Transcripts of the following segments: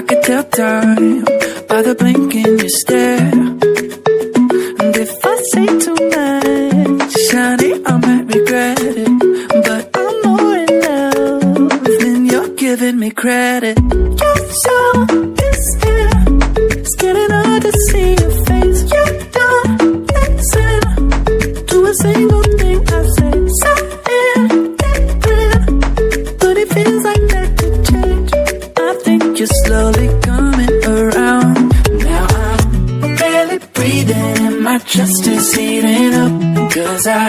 could tell time by the blink in your stare. And if I say too much, honey, I might regret it. But I'm more in love than you're giving me credit. You're so distant, it's getting hard to see your face. You don't listen to a single thing I say. Something different, but it feels like that could change. I think you're slowly coming around. Now I'm barely breathing and my chest is heating up. 'Cause I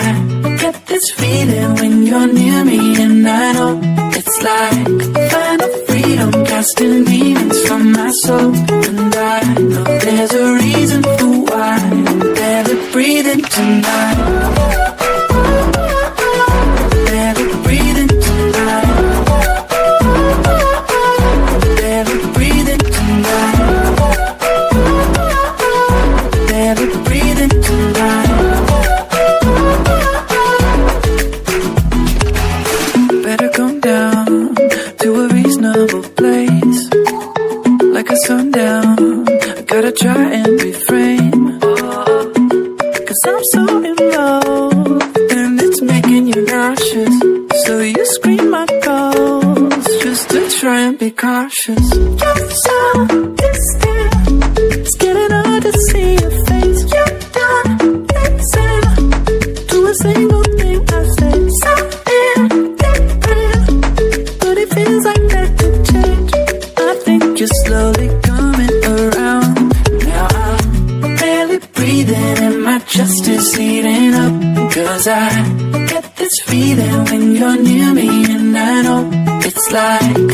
get this feeling when you're near me, and I know it's like final freedom, casting demons from my soul. And I know there's a reason for why I'm barely breathing tonight. Barely breathing tonight. Barely breathing tonight. Barely breathing tonight. Better come down to a reasonable place, like a sundown. I gotta try and refrain, 'cause I'm so in love and it's making you nauseous. So you scream my calls just to try and be cautious. You're so distant, it's getting hard to see your face. You don't listen to a single thing I say. Something different, but it feels like that could change. I think you're slowly coming around. Now I'm barely breathing and my chest is heating up. 'Cause I get this feeling when you're near me, and I know it's like